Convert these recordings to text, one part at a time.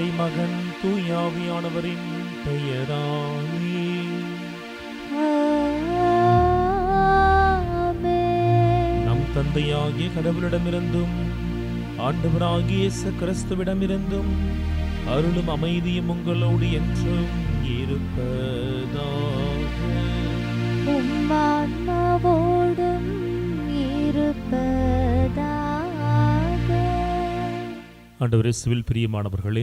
தந்தை, மகன், தூய ஆவியானவரின் பெயராலே நம் தந்தையாகிய கடவுளிடமிருந்தும் ஆண்டவராகிய இயேசு கிறிஸ்துவிடமிருந்தும் அருளும் அமைதியும் உங்களோடு என்றும் இருப்பதாக. உம்மான்மாவோடும் இருப்பதாக. ஆண்டவர் இயேசுவில் பிரியமானவர்களே,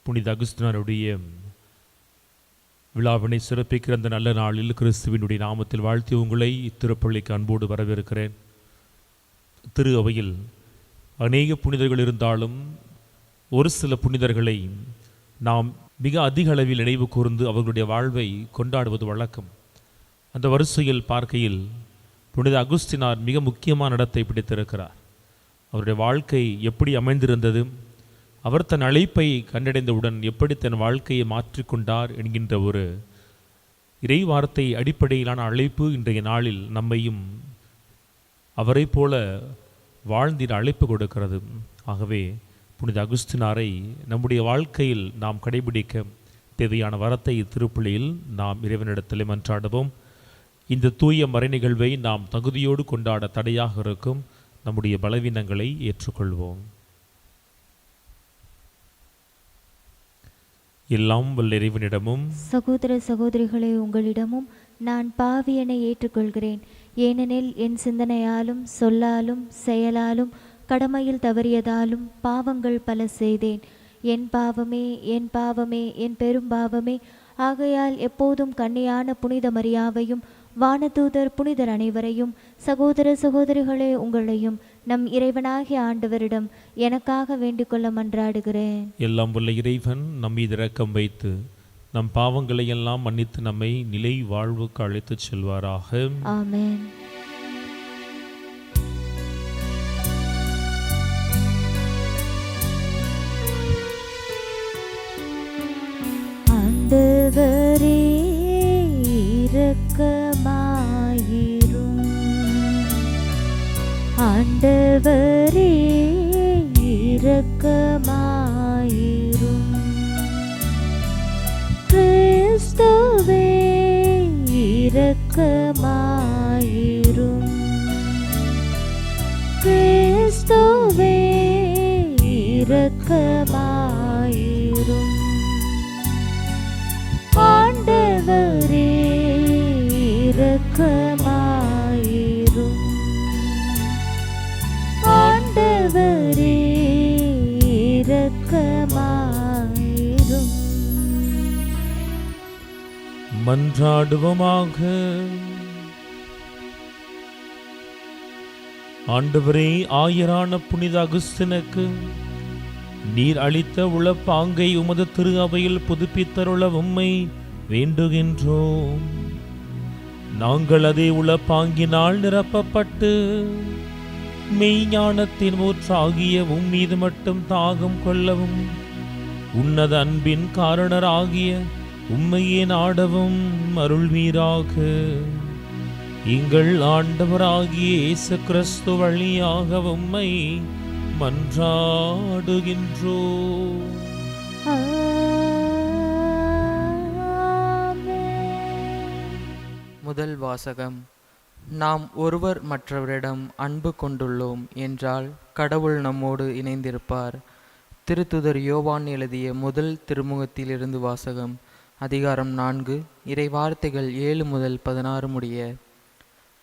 புனித அகுஸ்தினாருடைய விழாவினை சிறப்பிக்கிற அந்த நல்ல நாளில் கிறிஸ்துவினுடைய நாமத்தில் வாழ்த்தி உங்களை இத்திருப்பள்ளிக்கு அன்போடு வரவேற்கிறேன். திரு அவையில் அநேக புனிதர்கள் இருந்தாலும் ஒரு சில புனிதர்களை நாம் மிக அதிக அளவில் நினைவு கூர்ந்து அவர்களுடைய வாழ்வை கொண்டாடுவது வழக்கம். அந்த வரிசையில் பார்க்கையில் புனித அகுஸ்தினார் மிக முக்கியமான இடத்தை பிடித்திருக்கிறார். அவருடைய வாழ்க்கை எப்படி அமைந்திருந்தது, அவர் தன் அழைப்பை கண்டடைந்தவுடன் எப்படி தன் வாழ்க்கையை மாற்றிக்கொண்டார் என்கின்ற ஒரு இறை வார்த்தை அடிப்படையிலான அழைப்பு இன்றைய நாளில் நம்மையும் அவரை போல வாழ்ந்திட அழைப்பு கொடுக்கிறது. ஆகவே புனித அகுஸ்தினாரை நம்முடைய வாழ்க்கையில் நாம் கடைபிடிக்க தேவையான வரத்தை திருப்பலியில் நாம் இறைவனிடத்தில் மன்றாடுவோம். இந்த தூய மறை நிகழ்வை நாம் தகுதியோடு கொண்டாட தடையாக இருக்கும் நம்முடைய பலவீனங்களை ஏற்றுக்கொள்வோம். எல்லாம் வல்ல இறைவனிடமும் சகோதர சகோதரிகளே, உங்களிடமும் நான் பாவியனை ஏற்றுக்கொள்கிறேன். ஏனெனில் என் சிந்தனையாலும் சொல்லாலும் செயலாலும் கடமையில் தவறியதாலும் பாவங்கள் பல செய்தேன். என் பாவமே, என் பாவமே, என் பெரும் பாவமே. ஆகையால் எப்போதும் கன்னியான புனித மரியாவையும் வானதூதர் புனிதர் அனைவரையும், சகோதர சகோதரிகளே உங்களையும் நம் இறைவனாகிய ஆண்டவரிடம் எனக்காக வேண்டிக் கொள்ள மன்றாடுகிறேன். எல்லாம் வல்ல இறைவன் நம் மீது இரக்கம் வைத்து நம் பாவங்களை எல்லாம் மன்னித்து நம்மை நிலை வாழ்வுக்கு அழைத்துச் செல்வாராக. ஆமென். ஆண்டவரே இரக்கமாயிரும். ஆண்டவரே இரக்கமாயிரும். கிறிஸ்துவே இரக்கமாயிரும். கிறிஸ்துவே இரக்கமாயிரும். ஆண்டவரே இரக்கமாயிரும். ஆண்டவரே இரக்கமாயிரும். மன்றாடுவோமாக. ஆண்டவரே, ஆயரான புனித அகுஸ்தினுக்கு நீர் அளித்த உளப்பாங்கை உமது திரு அவையில் புதுப்பித்தருள உம்மை வேண்டுகின்றோம். நாங்கள் அதே உளப்பாங்கினால் நிரப்பப்பட்டு மெய்ஞானத்தின் ஊற்றாகிய மீது மட்டும் தாகம் கொள்ளவும் உன்னத அன்பின் காரணராகிய உம்மையே நாடவும் அருள்வீராக. எங்கள் ஆண்டவராகிய இயேசு கிறிஸ்து வழியாக உம்மை மன்றாடுகின்றோம். முதல் வாசகம். நாம் ஒருவர் மற்றவரிடம் அன்பு கொண்டுள்ளோம் என்றால் கடவுள் நம்மோடு இணைந்திருப்பார். திருத்துதர் யோவான் எழுதிய முதல் திருமுகத்திலிருந்து வாசகம். அதிகாரம் 4, இறைவார்த்தைகள் 7 முதல் 16 முடிய.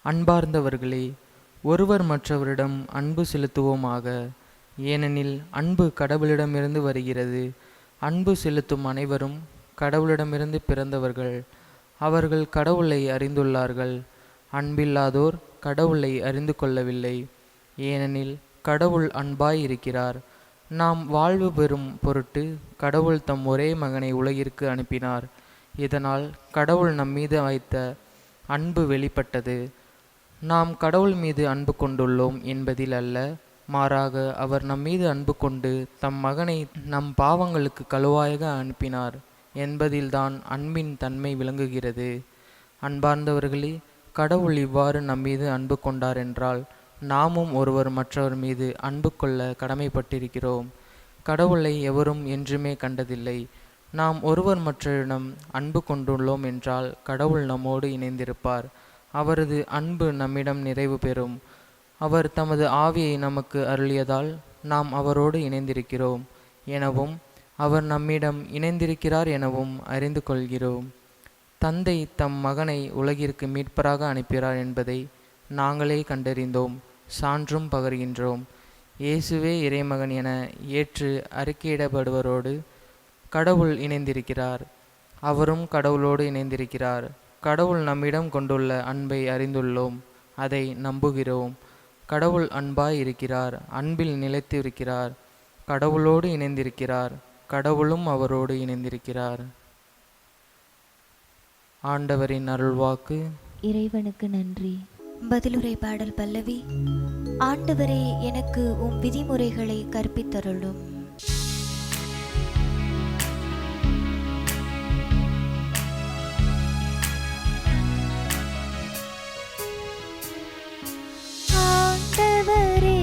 அன்பார்ந்தவர்களே, ஒருவர் மற்றவரிடம் அன்பு செலுத்துவோமாக. ஏனெனில் அன்பு கடவுளிடமிருந்து வருகிறது. அன்பு செலுத்தும் அனைவரும் கடவுளிடமிருந்து பிறந்தவர்கள். அவர்கள் கடவுளை அறிந்துள்ளார்கள். அன்பில்லாதோர் கடவுளை அறிந்து கொள்ளவில்லை. ஏனெனில் கடவுள் அன்பாய் இருக்கிறார். நாம் வாழ்வு பெறும் பொருட்டு கடவுள் தம் ஒரே மகனை உலகிற்கு அனுப்பினார். இதனால் கடவுள் நம்மீது வைத்த அன்பு வெளிப்பட்டது. நாம் கடவுள் மீது அன்பு கொண்டுள்ளோம் என்பதில் அல்ல, மாறாக அவர் நம்மீது அன்பு கொண்டு தம் மகனை நம் பாவங்களுக்கு கழுவாயாக அனுப்பினார் என்பதில்தான் அன்பின் தன்மை விளங்குகிறது. அன்பார்ந்தவர்களே, கடவுள் இவ்வாறு நம்மீது அன்பு கொண்டார் என்றால் நாமும் ஒருவர் மற்றவர் மீது அன்பு கொள்ள கடமைப்பட்டிருக்கிறோம். கடவுளை எவரும் என்றுமே கண்டதில்லை. நாம் ஒருவர் மற்றவரிடம் அன்பு கொண்டுள்ளோம் என்றால் கடவுள் நம்மோடு இணைந்திருப்பார். அவரது அன்பு நம்மிடம் நிறைவு பெறும். அவர் தமது ஆவியை நமக்கு அருளியதால் நாம் அவரோடு இணைந்திருக்கிறோம் எனவும் அவர் நம்மிடம் இணைந்திருக்கிறார் எனவும் அறிந்து கொள்கிறோம். தந்தை தம் மகனை உலகிற்கு மீட்பராக அனுப்பினார் என்பதை நாங்களே கண்டறிந்தோம், சான்றும் பகர்கின்றோம். இயேசுவே இறைமகன் என ஏற்று அறிக்கையிடப்படுவரோடு கடவுள் இணைந்திருக்கிறார். அவரும் கடவுளோடு இணைந்திருக்கிறார். கடவுள் நம்மிடம் கொண்டுள்ள அன்பை அறிந்துள்ளோம், அதை நம்புகிறோம். கடவுள் அன்பாய் இருக்கிறார், அன்பில் நிலைத்து இருக்கிறார், கடவுளோடு இணைந்திருக்கிறார், கடவுளும் அவரோடு இணைந்திருக்கிறார். ஆண்டவரின் அருள்வாக்கு. இறைவனுக்கு நன்றி. பதிலுரை பாடல் பல்லவி. ஆண்டவரே, எனக்கு உம் விதிமுறைகளை கற்பித்தருளும். ஆண்டவரே,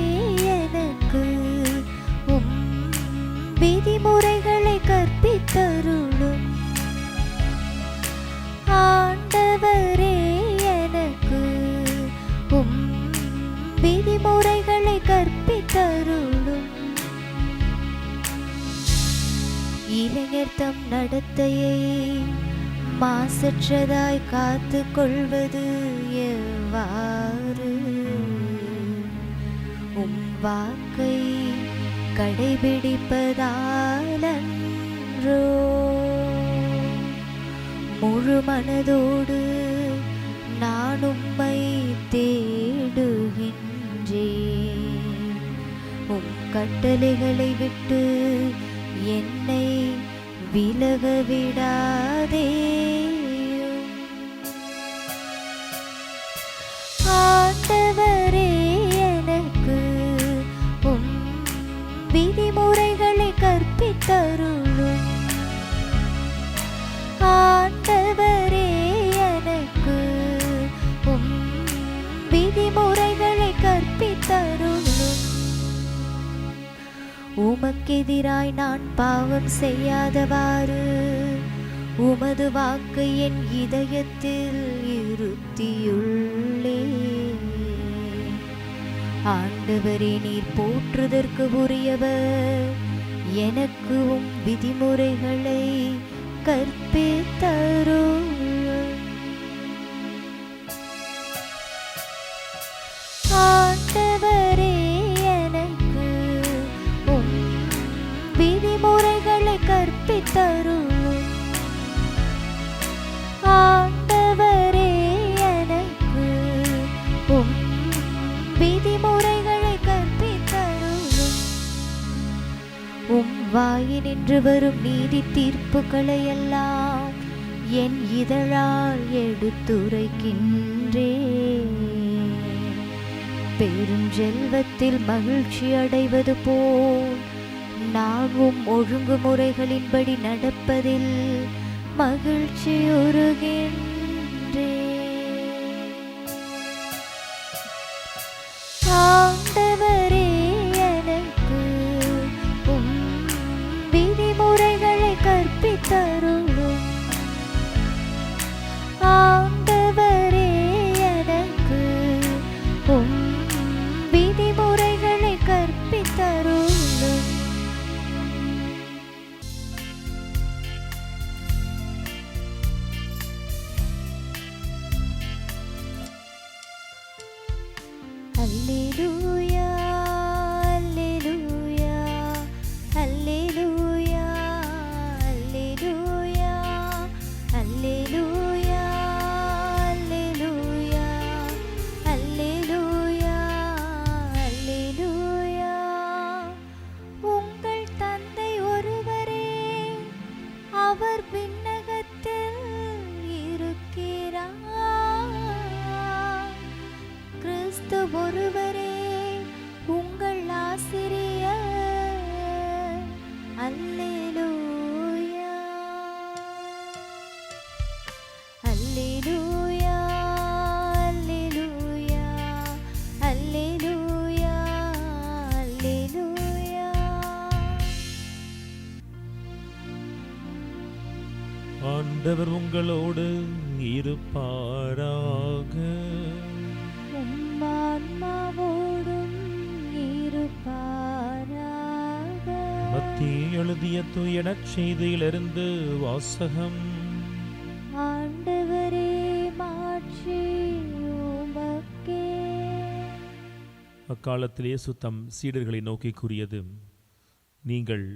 எனக்கு உம் விதிமுறைகளை கற்பித்தருளும். ஆண்டவரே, எனக்கு உம் விதிமுறைகளை கற்பித்தருளும். இளைஞர் தம் நடத்தையை மாசற்றதாய் காத்து கொள்வது எவ்வாறு? உம் வாக்கை கடைபிடிப்பதாலன்றோ? முழு மனதோடு நான் உம்மை தேடுகின்றேன். உம் கட்டளைகளை விட்டு என்னை விலக விடாதேயும். ஆண்டவரே, எனக்கு உம் விதிமுறைகளை கற்பித்தருளும். ஆண்டவரே, எனக்கு உம் விதிமுறைகளை கற்பித்தருளும். உமக்கெதிராய் நான் பாவம் செய்யாதவாறு உமது வாக்கு என் இதயத்தில் இருத்தியுள்ளே. ஆண்டவரே, நீர் போற்றுதற்கு உரியவர். எனக்கு உம் விதிமுறைகளை கற்பித்தருளும். ஆண்டவரே, எனக்கு உம் விதிமுறைகளை கற்பித்தருளும். ஆண்டவரே, எனக்கு உம் விதிமுறைகளை கற்பித்தருளும். உம் வாயினின்று வரும் நீதி தீர்ப்புகளை எல்லாம் என் இதழால் எடுத்துரைக்கின்றேன். பெரும் செல்வத்தில் மகிழ்ச்சி அடைவது போல் நானும் ஒழுங்குமுறைகளின்படி நடப்பதில் மகிழ்ச்சியுறுகின்றேன். ஆண்டவரே, எனக்கு உம் விதிமுறைகளை கற்பித்தருளும். ஆண்டவரே, எனக்கு உம் விதிமுறைகளை கற்பித்தருளும். அல்லேலூயா, அல்லேலூயா, அல்லேலூயா, அல்லேலூயா, அல்லேலூயா, அல்லேலூயா, அல்லேலூயா, அல்லேலூயா. உங்கள் தந்தை ஒருவரே, அவர் விண்ணகத்தில் இருக்கிறார். கிறிஸ்து ஒருவரே, உங்கள் ஆசிரியர். அல்லேலூயா, அல்லேலூயா, அல்லேலூயா, அல்லேலூயா, அல்லேலூயா. ஆண்டவர் உங்களோடு இருப்பாராக. உம்மான்மாவோடும் இருப்பாராக. மத்திய எழுதிய தூய நற்செய்தியிலிருந்து வாசகம். ஆண்டவரே மாட்சி உமக்கே. அக்காலத்தில் இயேசு தம் சீடர்களை நோக்கி கூறியது, நீங்கள்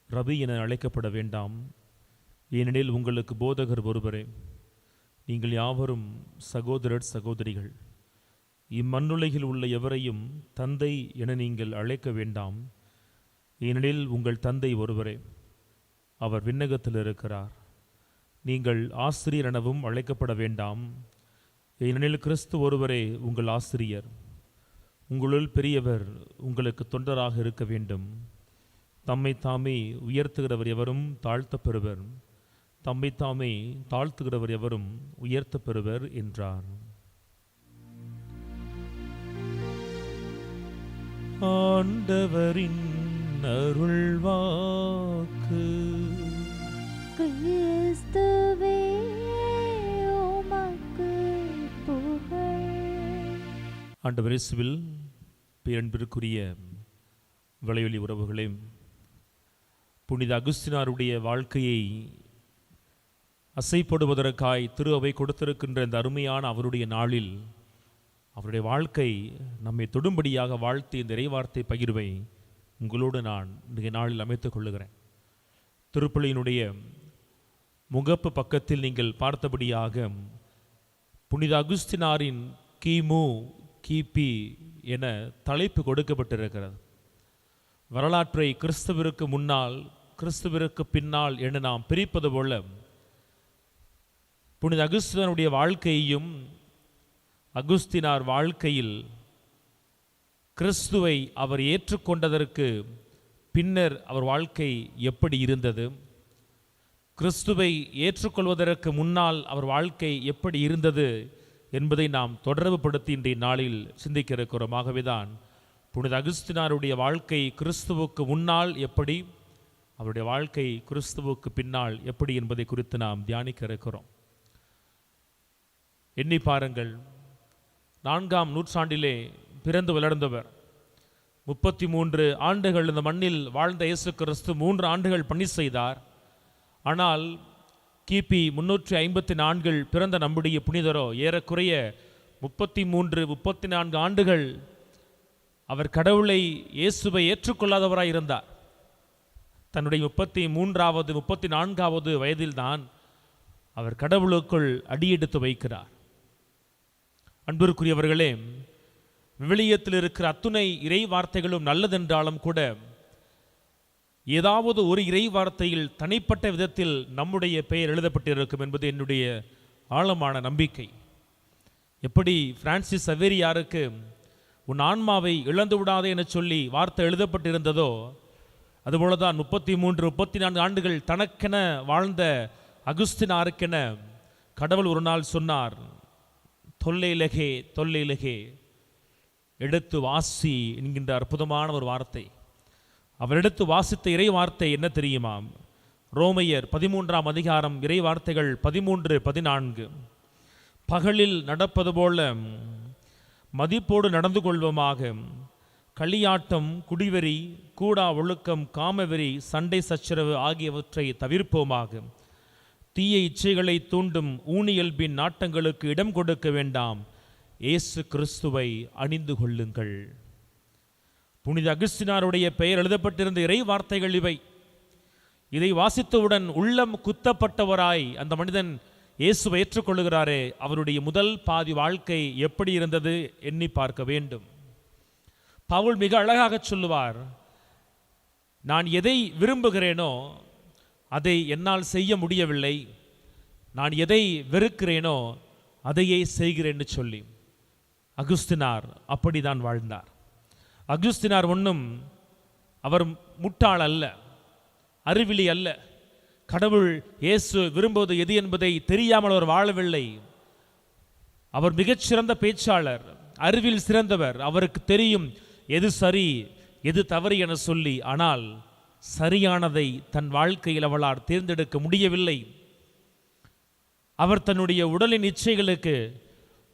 ரபி என அழைக்கப்பட வேண்டாம், ஏனெனில் உங்களுக்கு போதகர் ஒருவரே. நீங்கள் யாவரும் சகோதரர் சகோதரிகள். இம்மண்ணுலகில் உள்ள எவரையும் தந்தை என நீங்கள் அழைக்க வேண்டாம், ஏனெனில் உங்கள் தந்தை ஒருவரே, அவர் விண்ணகத்தில் இருக்கிறார். நீங்கள் ஆசிரியர் எனவும் அழைக்கப்பட வேண்டாம், ஏனெனில் கிறிஸ்து ஒருவரே உங்கள் ஆசிரியர். உங்களுள் பெரியவர் உங்களுக்கு தொண்டராக இருக்க வேண்டும். தம்மை தாமே உயர்த்துகிறவர் எவரும் தாழ்த்த பெறுவர், தம்மை தாமே தாழ்த்துகிறவர் எவரும் உயர்த்த பெறுவர் என்றார். ஆண்டவரின் அருள்வாக்கு. கிறிஸ்துவே உமக்கு புகழ். ஆண்டவர் இயேசுவில் பேரன்பிற்குரிய விளைவெளி உறவுகளே, புனித அகுஸ்தினாருடைய வாழ்க்கையை அசைப்படுவதற்காய் திரு அவை கொடுத்திருக்கின்ற இந்த அருமையான அவருடைய நாளில் அவருடைய வாழ்க்கை நம்மை தொடும்படியாக வாழ்த்தி இந்த இறைவார்த்தை பகிர்வை உங்களோடு நான் இன்றைய நாளில் அமைத்துக் கொள்ளுகிறேன். திருப்பலியினுடைய முகப்பு பக்கத்தில் நீங்கள் பார்த்தபடியாக புனித அகுஸ்தினாரின் கிமு கிபி என தலைப்பு கொடுக்கப்பட்டிருக்கிறது. வரலாற்றை கிறிஸ்துவிற்கு முன்னால் கிறிஸ்துவிற்கு பின்னால் என நாம் பிரிப்பது போல புனித அகுஸ்தினாருடைய வாழ்க்கையையும் அகுஸ்தினார் வாழ்க்கையில் கிறிஸ்துவை அவர் ஏற்றுக்கொண்டதற்கு பின்னர் அவர் வாழ்க்கை எப்படி இருந்தது, கிறிஸ்துவை ஏற்றுக்கொள்வதற்கு முன்னால் அவர் வாழ்க்கை எப்படி இருந்தது என்பதை நாம் தொடர்புபடுத்தி இன்றைய நாளில் சிந்திக்க இருக்கிறோம். ஆகவேதான் புனித அகுஸ்தினாருடைய வாழ்க்கை கிறிஸ்துவுக்கு முன்னால் எப்படி, அவருடைய வாழ்க்கை கிறிஸ்துவுக்கு பின்னால் எப்படி என்பதை குறித்து நாம் தியானிக்க இருக்கிறோம். எண்ணி பாருங்கள், 4ஆம் நூற்றாண்டிலே பிறந்து வளர்ந்தவர். 33 ஆண்டுகள் இந்த மண்ணில் வாழ்ந்த இயேசு கிறிஸ்து 3 ஆண்டுகள் பணி செய்தார். ஆனால் கிபி 354 பிறந்த நம்முடைய புனிதரோ ஏறக்குறைய 33-34 ஆண்டுகள் அவர் கடவுளை இயேசுவை ஏற்றுக்கொள்ளாதவராய் இருந்தார். தன்னுடைய 33வது 34வது வயதில்தான் அவர் கடவுளுக்குள் அடியெடுத்து வைக்கிறார். அன்பிற்குரியவர்களே, விவிலியத்தில் இருக்கிற அத்துணை இறை வார்த்தைகளும் நல்லதென்றாலும் கூட ஏதாவது ஒரு இறை வார்த்தையில் தனிப்பட்ட விதத்தில் நம்முடைய பெயர் எழுதப்பட்டிருக்கும் என்பது என்னுடைய ஆழமான நம்பிக்கை. எப்படி பிரான்சிஸ் சவேரியாருக்கு உன் ஆன்மாவை இழந்து விடாதே என சொல்லி வார்த்தை எழுதப்பட்டிருந்ததோ, அதுபோலதான் 33-34 ஆண்டுகள் தனக்கென வாழ்ந்த அகுஸ்தினாருக்கென கடவுள் ஒரு நாள் சொன்னார், தொல்லையிலகே தொல்லையிலகே எடுத்து வாசி என்கின்ற அற்புதமான ஒரு வார்த்தை. அவர் எடுத்து வாசித்த இறை வார்த்தை என்ன தெரியுமா? ரோமையர் 13ஆம் அதிகாரம் இறை வார்த்தைகள் 13-14. பகலில் நடப்பது போல மதிப்போடு நடந்து கொள்வோமாக, களியாட்டம், குடிவெறி, கூடா ஒழுக்கம், காமவெறி, சண்டை சச்சரவு ஆகியவற்றை தவிர்ப்போமாக. தீய இச்சைகளை தூண்டும் ஊனியல்பின் நாட்டங்களுக்கு இடம் கொடுக்க வேண்டாம். இயேசு கிறிஸ்துவை அணிந்து கொள்ளுங்கள். புனித அகுஸ்தினாருடைய பெயர் எழுதப்பட்டிருந்த இறை வார்த்தைகள் இவை. இதை வாசித்தவுடன் உள்ளம் குத்தப்பட்டவராய் அந்த மனிதன் இயேசுவை ஏற்றுக்கொள்ளுகிறாரே, அவருடைய முதல் பாதி வாழ்க்கை எப்படி இருந்தது எண்ணி பார்க்க வேண்டும். பவுல் மிக அழகாக சொல்லுவார், நான் எதை விரும்புகிறேனோ அதை என்னால் செய்ய முடியவில்லை, நான் எதை வெறுக்கிறேனோ அதையே செய்கிறேன்னு சொல்லி. அகுஸ்தினார் அப்படிதான் வாழ்ந்தார். அகுஸ்தினார் ஒன்றும் அவர் முட்டாள் அல்ல, அறிவிலி அல்ல. கடவுள் இயேசு விரும்புவது எது என்பதை தெரியாமல் அவர் வாழவில்லை. அவர் மிகச்சிறந்த பேச்சாளர், அறிவில் சிறந்தவர். அவருக்கு தெரியும் எது சரி எது தவறு என சொல்லி. ஆனால் சரியானதை தன் வாழ்க்கையில் அவளால் தேர்ந்தெடுக்க முடியவில்லை. அவர் தன்னுடைய உடலின் இச்சைகளுக்கு,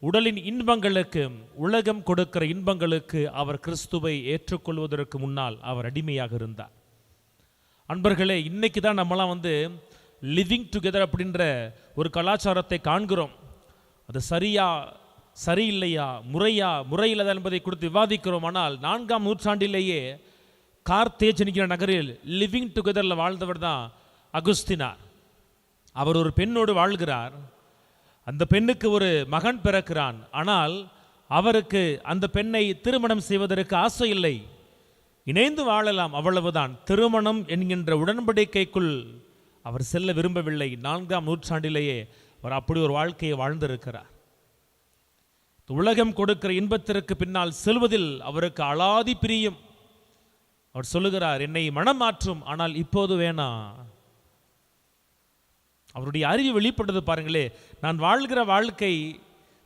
உடலின் இன்பங்களுக்கு, உலகம் கொடுக்கிற இன்பங்களுக்கு அவர் கிறிஸ்துவை ஏற்றுக்கொள்வதற்கு முன்னால் அவர் அடிமையாக இருந்தார். அன்பர்களே, இன்னைக்கு தான் நம்மளாம் லிவிங் டுகெதர் அப்படின்ற ஒரு கலாச்சாரத்தை காண்கிறோம். அது சரியா சரியில்லையா, முறையில்லை என்பதை குறித்து விவாதிக்கிறோம். ஆனால் 4ஆம் நூற்றாண்டிலேயே கார்த்தேஜ் என்கிற நகரில் லிவிங் டுகெதரில் வாழ்ந்தவர் தான் அகுஸ்தினார். அவர் ஒரு பெண்ணோடு வாழ்கிறார். அந்த பெண்ணுக்கு ஒரு மகன் பிறக்கிறான். ஆனால் அவருக்கு அந்த பெண்ணை திருமணம் செய்வதற்கு ஆசை இல்லை. இணைந்து வாழலாம், அவ்வளவுதான். திருமணம் என்கின்ற உடன்படிக்கைக்குள் அவர் செல்ல விரும்பவில்லை. 4ஆம் நூற்றாண்டிலேயே அவர் அப்படி ஒரு வாழ்க்கையை வாழ்ந்திருக்கிறார். உலகம் கொடுக்கிற இன்பத்திற்கு பின்னால் செல்வதில் அவருக்கு அலாதி பிரியம். அவர் சொல்லுகிறார், என்னை மனம் மாற்றும், ஆனால் இப்போது வேணாம். அவருடைய அறிவு வெளிப்பட்டது பாருங்களே. நான் வாழ்கிற வாழ்க்கை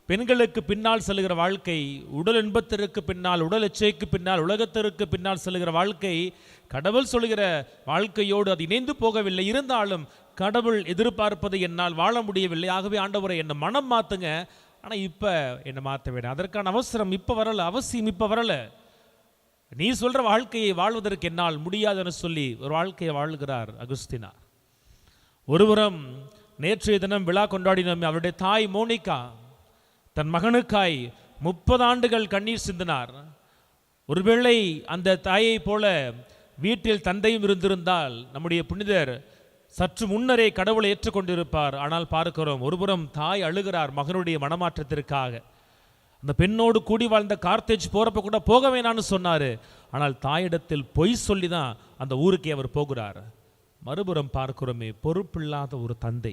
பெண்களுக்கு பின்னால் செல்கிற வாழ்க்கை, உடல் இன்பத்திற்கு பின்னால், உடல் இச்சைக்கு பின்னால், உலகத்திற்கு பின்னால் செல்கிற வாழ்க்கை கடவுள் சொல்கிற வாழ்க்கையோடு அது இணைந்து போகவில்லை. இருந்தாலும் கடவுள் எதிர்பார்ப்பதை என்னால் வாழ முடியவில்லை. ஆகவே ஆண்டவரை என்னை மனம் மாற்றுங்க, ஆனால் இப்போ என்னை மாற்ற வேண்டாம். அதற்கான அவசரம் இப்போ வரலை, அவசியம் இப்போ வரலை. நீ சொல்கிற வாழ்க்கையை வாழ்வதற்கு என்னால் முடியாதுன்னு சொல்லி ஒரு வாழ்க்கையை வாழ்கிறார் அகுஸ்தினார். ஒருபுறம் நேற்றைய தினம் விழா கொண்டாடினோம். அவருடைய தாய் மோனிகா தன் மகனுக்காய் 30 ஆண்டுகள் கண்ணீர் சிந்தினார். ஒருவேளை அந்த தாயை போல வீட்டில் தந்தையும் இருந்திருந்தால் நம்முடைய புனிதர் சற்று முன்னரே கடவுளை ஏற்றுக்கொண்டிருப்பார். ஆனால் பார்க்கிறோம், ஒருபுறம் தாய் அழுகிறார் மகனுடைய மனமாற்றத்திற்காக. அந்த பெண்ணோடு கூடி வாழ்ந்த கார்த்தேஜ் போறப்ப கூட போக வேணான்னு சொன்னார். ஆனால் தாயிடத்தில் பொய் சொல்லி தான் அந்த ஊருக்கே அவர் போகிறார். மறுபுறம் பார்க்கிறோமே, பொறுப்பில்லாத ஒரு தந்தை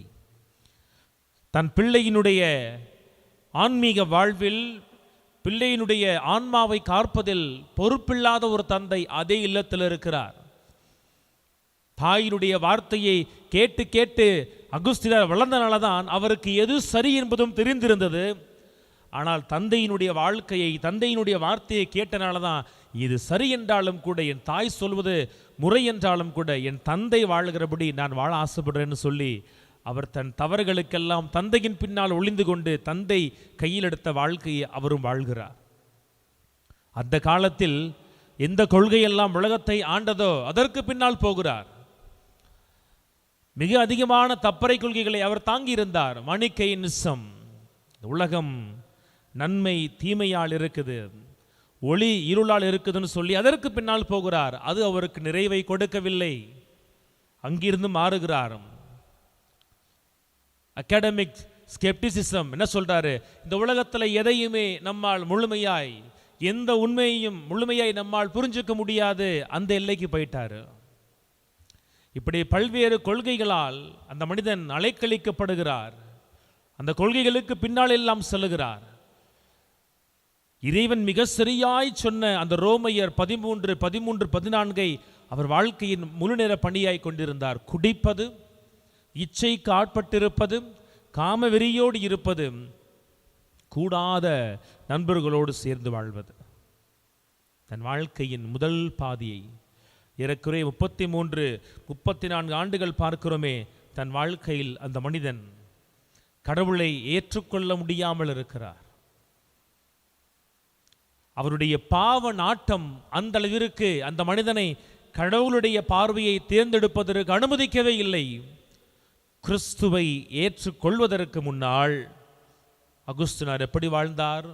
தன் பிள்ளையினுடைய ஆன்மீக வாழ்வில், பிள்ளையினுடைய ஆன்மாவை காப்பதில் பொறுப்பில்லாத ஒரு தந்தை அதே இல்லத்தில் இருக்கிறார். தாயினுடைய வார்த்தையை கேட்டு கேட்டு அகுஸ்தினார் வளர்ந்தனால தான் அவருக்கு எது சரி என்பதும் தெரிந்திருந்தது. ஆனால் தந்தையினுடைய வாழ்க்கையை, தந்தையினுடைய வார்த்தையை கேட்டனால தான் இது சரி என்றாலும் கூட, என் தாய் சொல்வது முறை என்றாலும் கூட, என் தந்தை வாழ்கிறபடி நான் வாழ ஆசைப்படுறேன்னு சொல்லி அவர் தன் தவறுகளுக்கெல்லாம் தந்தையின் பின்னால் ஒளிந்து கொண்டு தந்தை கையில் எடுத்த வாழ்க்கையை அவரும் வாழ்கிறார். அந்த காலத்தில் எந்த கொள்கையெல்லாம் உலகத்தை ஆண்டதோ அதற்கு பின்னால் போகிறார். மிக அதிகமான தப்பறை கொள்கைகளை அவர் தாங்கியிருந்தார். மணிக்கைனிசம், உலகம் நன்மை தீமையால் இருக்குது, ஒளி இருளால் இருக்குதுன்னு சொல்லி அதற்கு பின்னால் போகிறார். அது அவருக்கு நிறைவை கொடுக்கவில்லை. அங்கிருந்து மாறுகிறார். அகாடமிக் ஸ்கெப்டிசிசம் என்ன சொல்றாரு, இந்த உலகத்தில் எதையுமே நம்மால் முழுமையாய், எந்த உண்மையையும் முழுமையாய் நம்மால் புரிஞ்சுக்க முடியாது, அந்த எல்லைக்கு போயிட்டாரு. இப்படி பல்வேறு கொள்கைகளால் அந்த மனிதன் அலைக்கழிக்கப்படுகிறார். அந்த கொள்கைகளுக்கு பின்னால் எல்லாம் செல்லுகிறார். இறைவன் மிக சரியாய் சொன்ன அந்த ரோமையர் 13, 13, 14 அவர் வாழ்க்கையின் முழு நேர பணியாய் கொண்டிருந்தார். குடிப்பது, இச்சைக்கு ஆட்பட்டிருப்பது, காம வெறியோடு இருப்பது, கூடாத நண்பர்களோடு சேர்ந்து வாழ்வது. தன் வாழ்க்கையின் முதல் பாதியை ஏறக்குறைய 33, 34 ஆண்டுகள் பார்க்கிறோமே. தன் வாழ்க்கையில் அந்த மனிதன் கடவுளை ஏற்றுக்கொள்ள முடியாமல் இருக்கிறார். அவருடைய பாவ நாட்டம் அந்த அளவிற்கு அந்த மனிதனை கடவுளுடைய பார்வையை தேர்ந்தெடுப்பதற்கு அனுமதிக்கவே இல்லை. கிறிஸ்துவை ஏற்றுக்கொள்வதற்கு முன்னால் அகுஸ்தினார் எப்படி வாழ்ந்தார்?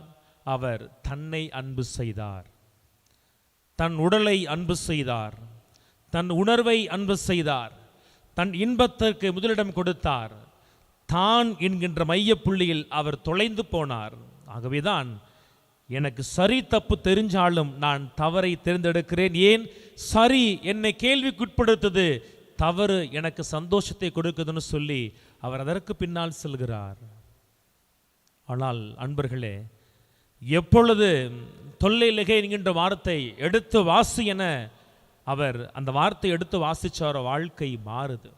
அவர் தன்னை அன்பு செய்தார், தன் உடலை அன்பு செய்தார், தன் உணர்வை அன்பு செய்தார், தன் இன்பத்திற்கு முதலிடம் கொடுத்தார். தான் என்கின்ற மையப்புள்ளியில் அவர் தொலைந்து போனார். ஆகவேதான் எனக்கு சரி தப்பு தெரிஞ்சாலும் நான் தவறை தேர்ந்தெடுக்கிறேன். ஏன்? சரி என்னை கேள்விக்குட்படுத்துது, தவறு எனக்கு சந்தோஷத்தை கொடுக்குதுன்னு சொல்லி அவர் அதற்கு பின்னால் செல்கிறார். ஆனால் அன்பர்களே, எப்பொழுது தொல்லைலகை என்கின்ற வார்த்தை எடுத்து வாசி என அவர் அந்த வார்த்தை எடுத்து வாசிச்சார வாழ்க்கை மாறுது.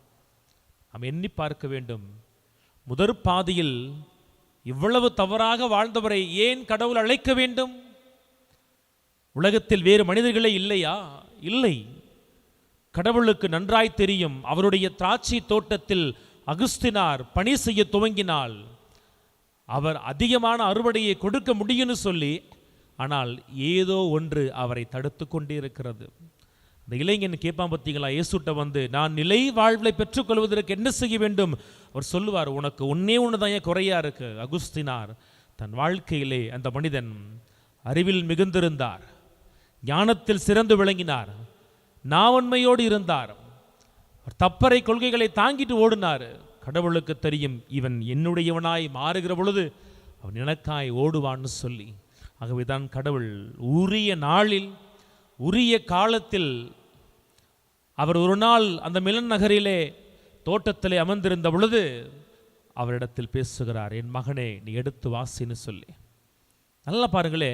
நாம் எண்ணி பார்க்க வேண்டும். முதற் பாதியில் இவ்வளவு தவறாக வாழ்ந்தவரை ஏன் கடவுள் அழைக்க வேண்டும்? உலகத்தில் வேறு மனிதர்களே இல்லையா? இல்லை. கடவுளுக்கு நன்றாய் தெரியும் அவருடைய திராட்சை தோட்டத்தில் அகுஸ்தினார் பணி செய்ய துவங்கினால் அவர் அதிகமான அறுவடையை கொடுக்க முடியும்னு சொல்லி, ஆனால் ஏதோ ஒன்று அவரை தடுத்து கொண்டே இருக்கிறது. இந்த இளைஞன் கேட்பான் பார்த்தீங்களா, இயேசுட்ட வந்து நான் நிலை வாழ்வை பெற்றுக்கொள்வதற்கு என்ன செய்ய வேண்டும்? அவர் சொல்லுவார், உனக்கு ஒன்னே ஒன்று தான் ஏன் குறையா இருக்கு. அகுஸ்தினார் தன் வாழ்க்கையிலே அந்த மனிதன் அறிவில் மிகுந்திருந்தார், ஞானத்தில் சிறந்து விளங்கினார், நாவன்மையோடு இருந்தார், தப்பறை கொள்கைகளை தாங்கிட்டு ஓடினார். கடவுளுக்கு தெரியும் இவன் என்னுடையவனாய் மாறுகிற பொழுது அவன் எனக்காய் ஓடுவான்னு சொல்லி. ஆகவேதான் கடவுள் உரிய நாளில் உரிய காலத்தில் அவர் ஒரு நாள் அந்த மிலன் நகரிலே தோட்டத்திலே அமர்ந்திருந்த பொழுது அவரிடத்தில் பேசுகிறார், என் மகனே நீ எடுத்து வாசின்னு சொல்லி. நல்லா பாருங்களே,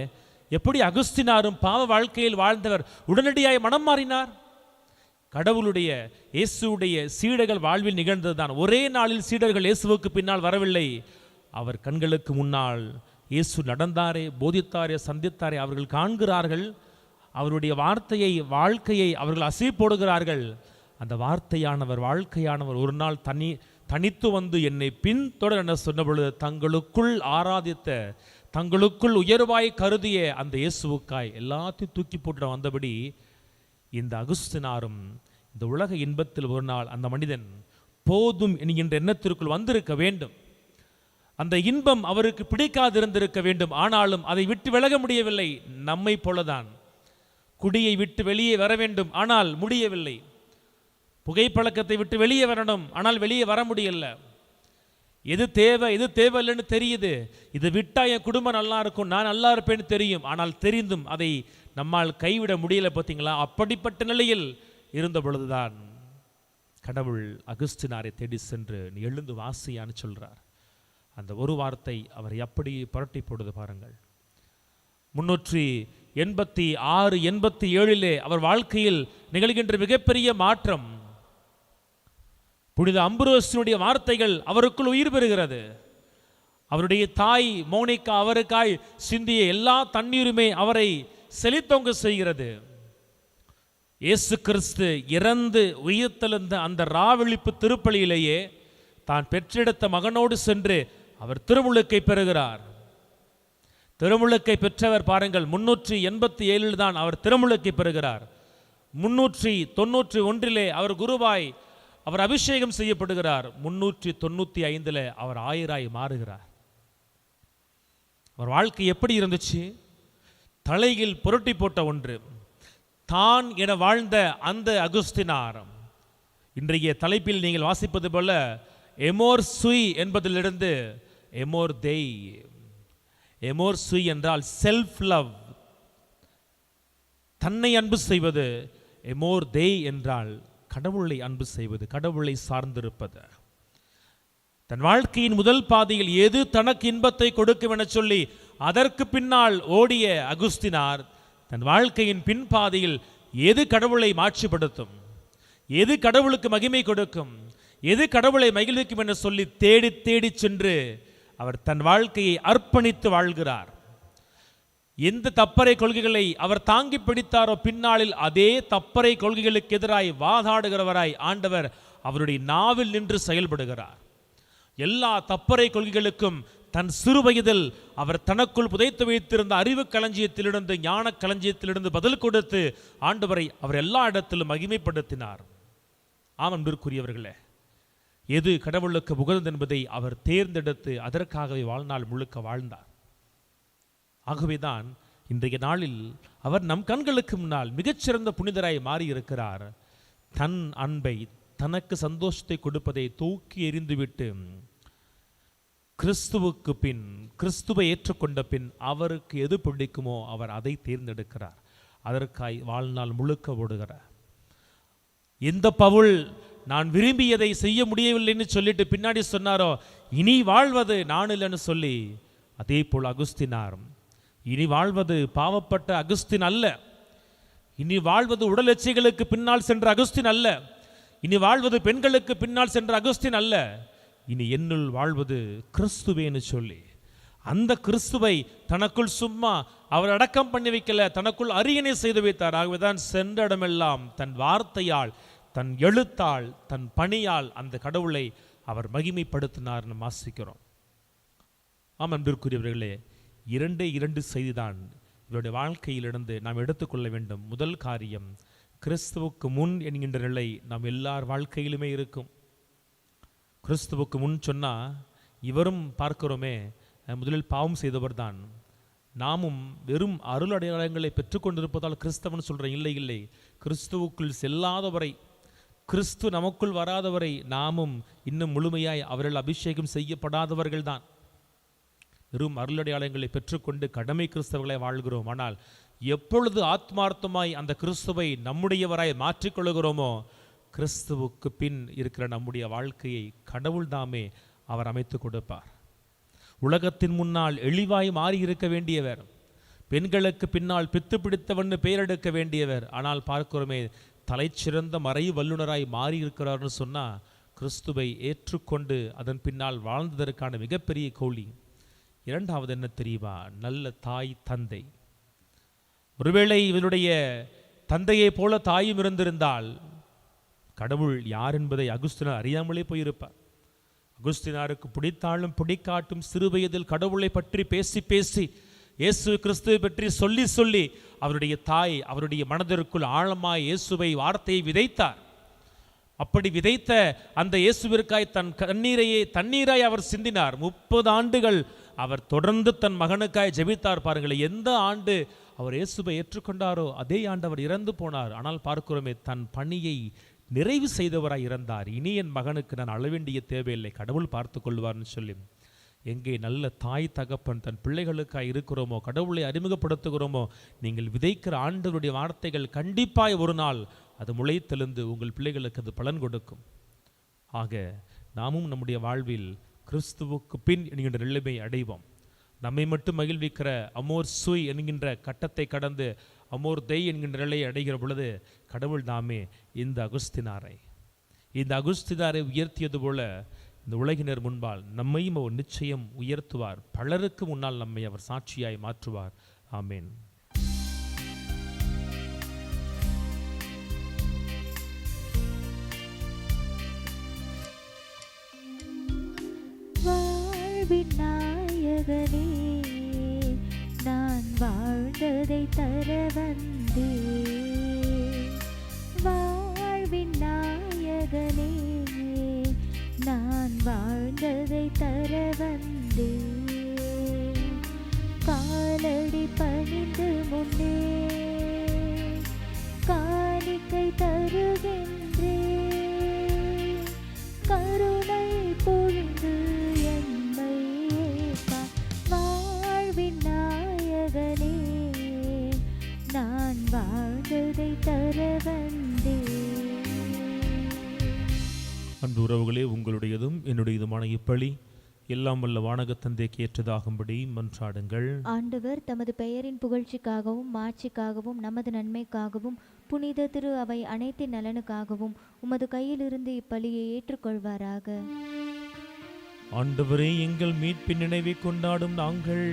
எப்படி அகுஸ்தினாரும் பாவ வாழ்க்கையில் வாழ்ந்தவர் உடனடியாய் மனம் மாறினார். கடவுளுடைய இயேசுடைய சீடர்கள் வாழ்வில் நிகழ்ந்ததுதான். ஒரே நாளில் சீடர்கள் இயேசுவுக்கு பின்னால் வரவில்லை. அவர் கண்களுக்கு முன்னால் இயேசு நடந்தாரே, போதித்தாரே, சந்தித்தாரே அவர்கள் காண்கிறார்கள். அவருடைய வார்த்தையை, வாழ்க்கையை அவர்கள் அசை போடுகிறார்கள். அந்த வார்த்தையானவர், வாழ்க்கையானவர் ஒரு நாள் தனித்து வந்து என்னை பின்தொடர் என சொன்ன பொழுது தங்களுக்குள் ஆராதித்த, தங்களுக்குள் உயர்வாய் கருதிய அந்த இயேசுவுக்காய் எல்லாத்தையும் தூக்கி போட்டு வந்தபடி இந்த அகுஸ்தினாரும் இந்த உலக இன்பத்தில் ஒரு நாள் அந்த மனிதன் போதும் என்கின்ற எண்ணத்திற்குள் வந்திருக்க வேண்டும். அந்த இன்பம் அவருக்கு பிடிக்காதிருந்திருக்க வேண்டும். ஆனாலும் அதை விட்டு விலக முடியவில்லை. நம்மை போலதான் குடியை விட்டு வெளியே வர வேண்டும், ஆனால் முடியவில்லை. புகைப்பழக்கத்தை விட்டு வெளியே வரணும், ஆனால் வெளியே வர முடியல. எது தேவை எது தேவையில்லைன்னு தெரியுது. இதை விட்டா என் குடும்பம் நல்லா இருக்கும், நான் நல்லா இருப்பேன்னு தெரியும். ஆனால் தெரிந்தும் அதை நம்மால் கைவிட முடியல. பார்த்தீங்களா? அப்படிப்பட்ட நிலையில் இருந்த பொழுதுதான் கடவுள் அகுஸ்தினாரை தேடி சென்று நீ எழுந்து வாசியான்னு சொல்றார். அந்த ஒரு வார்த்தை அவர் எப்படி புரட்டி போடுது பாருங்கள். 386 87 அவர் வாழ்க்கையில் நிகழ்கின்ற மிகப்பெரிய மாற்றம். புனித அம்புரோசினுடைய வார்த்தைகள் அவருக்குள் உயிர் பெறுகிறது. அவருடைய தாய் மோனிகா அவருக்காய் சிந்திய எல்லா தண்ணீருமே அவரை செழித்தோங்க செய்கிறது. இயேசு கிறிஸ்து இறந்து உயிர்த்தெழுந்த அந்த ராவெளிப்பு திருப்பலியிலேயே தான் பெற்றெடுத்த மகனோடு சென்று அவர் திருமுழுக்கை பெறுகிறார். திருமுழுக்கை பெற்றவர் பாருங்கள், 387 தான் அவர் திருமுழுக்கை பெறுகிறார். 391 அவர் குருவாய் அவர் அபிஷேகம் செய்யப்படுகிறார். 395 அவர் ஆயராய் மாறுகிறார். அவர் வாழ்க்கை எப்படி இருந்துச்சு? தலையில் புரட்டி போட்ட ஒன்று. தான் என வாழ்ந்த அந்த அகுஸ்தினார் இன்றைய தலைப்பில் நீங்கள் வாசிப்பது போல எமோர் சுய் என்பதிலிருந்து எமோர் தேய். எமோர் சுய் என்றால் செல்ஃப் லவ், தன்னை அன்பு செய்வது. எமோர் தேய் என்றால் கடவுளை அன்பு செய்வது, கடவுளை சார்ந்திருப்பது. தன் வாழ்க்கையின் முதல் பாதையில் எது தனக்கு இன்பத்தை கொடுக்கும் என சொல்லி அதற்கு பின்னால் ஓடிய அகுஸ்தினார் தன் வாழ்க்கையின் பின்பாதையில் எது கடவுளை மாட்சிப்படுத்தும், எது கடவுளுக்கு மகிமை கொடுக்கும், எது கடவுளை மகிழ்விக்கும் என சொல்லி தேடி தேடி சென்று அவர் தன் வாழ்க்கையை அர்ப்பணித்து வாழ்கிறார். எந்த தப்பறை கொள்கைகளை அவர் தாங்கி பிடித்தாரோ பின்னாளில் அதே தப்பறை கொள்கைகளுக்கு எதிராய் வாதாடுகிறவராய் ஆண்டவர் அவருடைய நாவில் நின்று செயல்படுகிறார். எல்லா தப்பறை கொள்கைகளுக்கும் தன் சிறு வயதில் அவர் தனக்குள் புதைத்து வைத்திருந்த அறிவு களஞ்சியத்திலிருந்து, ஞான களஞ்சியத்திலிருந்து பதில் கொடுத்து ஆண்டவரை அவர் எல்லா இடத்திலும் மகிமைப்படுத்தினார். ஆம் அன்பிற்குரியவர்களே, எது கடவுளுக்கு உகந்தது என்பதை அவர் தேர்ந்தெடுத்து அதற்காகவே வாழ்நாள் முழுக்க வாழ்ந்தார். ஆகவேதான் இன்றைய நாளில் அவர் நம் கண்களுக்கு முன்னால் மிகச்சிறந்த புனிதராய் மாறியிருக்கிறார். தன் அன்பை, தனக்கு சந்தோஷத்தை கொடுப்பதை தூக்கி எறிந்துவிட்டு கிறிஸ்துவுக்கு பின், கிறிஸ்துவை ஏற்றுக்கொண்ட பின் அவருக்கு எது பிடிக்குமோ அவர் அதை தேர்ந்தெடுக்கிறார். அதற்காய் வாழ்நாள் முழுக்க ஓடுகிறார். எந்த பவுல் நான் விரும்பியதை செய்ய முடியவில்லைன்னு சொல்லிட்டு பின்னாடி சொன்னாரோ இனி வாழ்வது நான் இல்லைன்னு சொல்லி, அதே போல் அகுஸ்தினார் இனி வாழ்வது பாவப்பட்ட அகுஸ்தின் அல்ல, இனி வாழ்வது உடல் எச்சைகளுக்கு பின்னால் சென்ற அகுஸ்தின் அல்ல, இனி வாழ்வது பெண்களுக்கு பின்னால் சென்ற அகுஸ்தின் அல்ல, இனி என்னுள் வாழ்வது கிறிஸ்துவேன்னு சொல்லி அந்த கிறிஸ்துவை தனக்குள் சும்மா அவர் அடக்கம் பண்ணி வைக்கல, தனக்குள் அரியணை செய்து வைத்தார். ஆகவேதான் சென்ற இடமெல்லாம் தன் வார்த்தையால், தன் எழுத்தால், தன் பணியால் அந்த கடவுளை அவர் மகிமைப்படுத்தினார் நம்ம வாசிக்கிறோம். ஆம் அன்பிற்குரியவர்களே, 2 செய்திதான் இவருடைய வாழ்க்கையிலிருந்து நாம் எடுத்துக்கொள்ள வேண்டும். முதல் காரியம், கிறிஸ்துவுக்கு முன் என்கின்ற நிலை நாம் எல்லார் வாழ்க்கையிலுமே இருக்கும். கிறிஸ்துவுக்கு முன் சொன்னால் இவரும் பார்க்கிறோமே முதலில் பாவம் செய்தவர் தான். நாமும் வெறும் அருள் அடையாளங்களை பெற்றுக்கொண்டிருப்பதால் கிறிஸ்தவன் சொல்கிறேன். இல்லை, கிறிஸ்துவுக்குள் செல்லாதவரை, கிறிஸ்து நமக்குள் வராதவரை நாமும் இன்னும் முழுமையாய் அவர்கள் அபிஷேகம் செய்யப்படாதவர்கள் தான். வெறும் அருளடையாளங்களை பெற்றுக்கொண்டு கடமை கிறிஸ்தவர்களை வாழ்கிறோம். ஆனால் எப்பொழுது ஆத்மார்த்தமாய் அந்த கிறிஸ்துவை நம்முடையவராய் மாற்றிக்கொள்கிறோமோ, கிறிஸ்துவுக்கு பின் இருக்கிற நம்முடைய வாழ்க்கையை கடவுள் தாமே அவர் அமைத்து கொடுப்பார். உலகத்தின் முன்னால் எளிவாய் மாறி இருக்க வேண்டியவர், பெண்களுக்கு பின்னால் பித்து பிடித்தவன்னு பெயரெடுக்க வேண்டியவர், ஆனால் பார்க்கிறோமே தலைச்சிறந்த மறை வல்லுநராய் மாறி இருக்கிறார்னு சொன்னால் கிறிஸ்துவை ஏற்றுக்கொண்டு அதன் பின்னால் வாழ்ந்ததற்கான மிகப்பெரிய கூலி. இரண்டாவது என்ன தெரியுமா? நல்ல தாய் தந்தை. ஒருவேளை இவருடைய தந்தையை போல தாயும் இருந்திருந்தால் கடவுள் யார் என்பதை அகுஸ்தினார் அறியாமலே போயிருப்பார். அகுஸ்தினாருக்கு பிடித்தாலும் பிடிக்காட்டும் சிறு வயதில் கடவுளை பற்றி பேசி பேசி இயேசு கிறிஸ்துவை பற்றி சொல்லி சொல்லி அவருடைய தாய் அவருடைய மனதிற்குள் ஆழமாய் இயேசுவை வார்த்தையை விதைத்தார். அப்படி விதைத்த அந்த இயேசுவிற்காய் தன் தண்ணீராய் அவர் சிந்தினார். 30 ஆண்டுகள் அவர் தொடர்ந்து தன் மகனுக்காய் ஜெபித்தார். பாருங்கள், எந்த ஆண்டு அவர் இயேசுவை ஏற்றுக்கொண்டாரோ அதே ஆண்டு அவர் இறந்து போனார். ஆனால் பார்க்கிறோமே, தன் பணியை நிறைவு செய்தவராய் இறந்தார். இனி என் மகனுக்கு நான் அழ வேண்டிய தேவையில்லை, கடவுள் பார்த்து கொள்வார்னு சொல்லி. எங்கே நல்ல தாய் தகப்பன் தன் பிள்ளைகளுக்காக இருக்கிறோமோ, கடவுளை அறிமுகப்படுத்துகிறோமோ, நீங்கள் விதைக்கிற ஆண்டவருடைய வார்த்தைகள் கண்டிப்பாய் ஒரு நாள் அது முளைத்தெழுந்து உங்கள் பிள்ளைகளுக்கு அது பலன் கொடுக்கும். ஆக நாமும் நம்முடைய வாழ்வில் கிறிஸ்துவுக்கு பின் என்கின்ற நிலைமை அடைவோம். நம்மை மட்டும் மகிழ்விக்கிற அமோர் சுய் என்கின்ற கட்டத்தை கடந்து அமோர் தெய் என்கின்ற நிலையை அடைகிற பொழுது கடவுள் தாமே இந்த அகுஸ்தினாரை உயர்த்தியது போல இந்த உலகினர் முன்பால் நம்மையும் அவர் நிச்சயம் உயர்த்துவார். பலருக்கு முன்னால் நம்மை அவர் சாட்சியாய் மாற்றுவார். ஆமேன். நாயகனே, நான் வாழ்ந்ததை தர வந்தே. வாழ்வின் நாயகனே, நான் வாழ்ந்ததை தர வந்தே. காலடி பணிந்து முன்னே காணிக்கை தருகின்றே. கருணை பொழிந்து என்னை வாழ்வின் நாயகனே, நான் வாழ்ந்ததை தர வந்தே. அன்பு உறவுகளே, உங்களுடையதும் என்னுடையதுமான இப்பலி எல்லாம் வல்ல வானகத்தந்தைக்கு ஏற்றதாகும்படி மன்றாடுங்கள். ஆண்டவர் தமது பெயரின் புகழ்ச்சிக்காகவும் மாட்சிக்காகவும் நமது நன்மைக்காகவும் புனித திரு அவை அனைத்தின் நலனுக்காகவும் உமது கையிலிருந்து இப்பலியை ஏற்றுக்கொள்வாராக. ஆண்டவரே, எங்கள் மீட்பின் நினைவை கொண்டாடும் நாங்கள்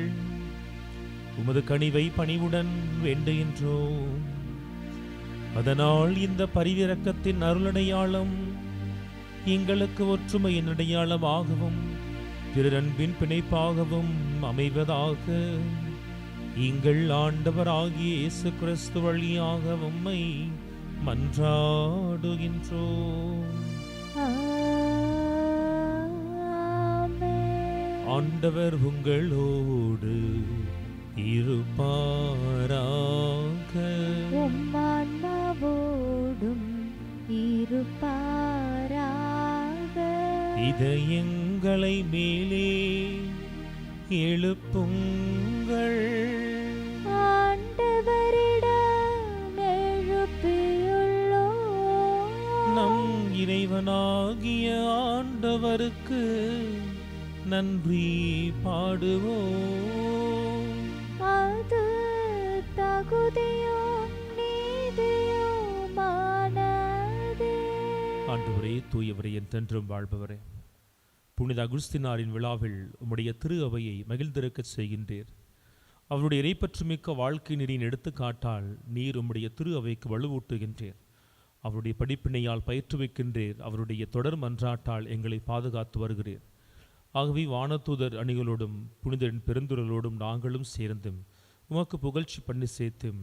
உமது கனிவை பணிவுடன் வேண்டுகின்றோம். அதனால் இந்த பரிவிரக்கத்தின் அருளடையாளம் எங்களுக்கு ஒற்றுமையின் அடையாளமாகவும் பிறரன்பின் பிணைப்பாகவும் அமைவதாக. எங்கள் ஆண்டவராகிய இயேசு கிறிஸ்து வழியாக உம்மை மன்றாடுகின்றோம். ஆண்டவர் உங்களோடு இருப்பாராக. உம் ஆன்மாவோடும் இருப்பாராக. இதயங்களை மேலே எழுப்புங்கள். ஆண்டவரிடம் எழுப்பியுள்ளோம். நம் இறைவனாகிய ஆண்டவருக்கு நன்றி பாடுவோம். அது தகுதியும் நீதியுமானதே. ஆண்டவரே, தூயவரே, என்றென்றும் வாழ்பவரே, புனித அகுஸ்தினாரின் விழாவில் உம்முடைய திரு அவையை மகிழ்ந்திருக்க செய்கின்றீர். அவருடைய இறைப்பற்றுமிக்க வாழ்க்கை நெறியின் எடுத்துக்காட்டால் நீர் உம்முடைய திரு அவைக்கு வலுவூட்டுகின்றீர். அவருடைய படிப்பினையால் பயிற்றுவிக்கின்றீர். அவருடைய தொடர் மன்றாட்டால் எங்களை பாதுகாத்து வருகிறீர். ஆகவே வானதூதர் அணிகளோடும் புனிதரின் பெருந்துறலோடும் நாங்களும் சேர்ந்தும் உமக்கு புகழ்ச்சி பண்ணி சேர்த்தும்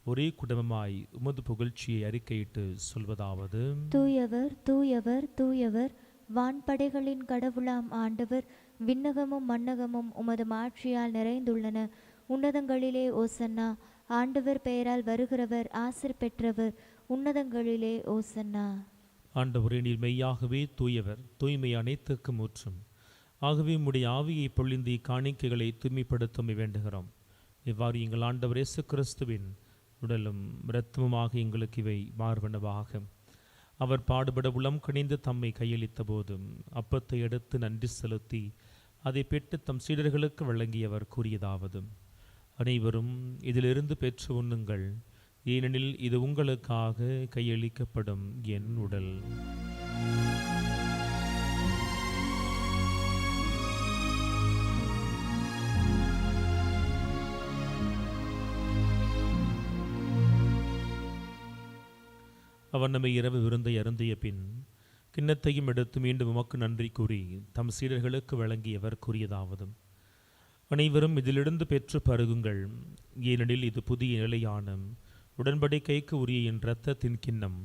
ஒரே குடும்பமாய் உமது புகழ்ச்சியை அறிக்கையிட்டு சொல்வதாவது: தூயவர் தூயவர் தூயவர், வான்படைகளின் கடவுளாம் ஆண்டவர். விண்ணகமும் மண்ணகமும் உமது மாட்சியால் நிறைந்துள்ளன. உன்னதங்களிலே ஓசன்னா. ஆண்டவர் பெயரால் வருகிறவர் ஆசிர் பெற்றவர். உன்னதங்களிலே ஓசன்னா. ஆண்டவரே, நீர் மெய்யாகவே தூயவர், தூய்மை அனைத்துக்கும் ஊற்றும். ஆகவே உம்முடைய ஆவியை பொழிந்து காணிக்கைகளை தூய்மைப்படுத்த வேண்டுகிறோம். இவ்வாறு எங்கள் ஆண்டவர் இயேசு கிறிஸ்துவின் உடலும் இரத்தமுமாக எங்களுக்கு இவை மார்பனவாக. அவர் பாடுபட உளம் கணிந்து தம்மை கையளித்த போதும் அப்பத்தை எடுத்து நன்றி செலுத்தி அதை பெற்று தம் சீடர்களுக்கு வழங்கியவர் கூறியதாவது: அனைவரும் இதிலிருந்து பெற்று உண்ணுங்கள், ஏனெனில் இது உங்களுக்காக கையளிக்கப்படும் என் உடல். அவர் நம்மை இரவு விருந்தை அருந்திய பின் கிண்ணத்தையும் எடுத்து மீண்டும் உமக்கு நன்றி கூறி தம் சீடர்களுக்கு வழங்கியவர் கூறியதாவது: அனைவரும் இதிலிருந்து பெற்று பருகுங்கள், ஏனெனில் இது புதிய நிலையான உடன்படிக்கைக்கு உரிய என் இரத்தத்தின் கிண்ணம்.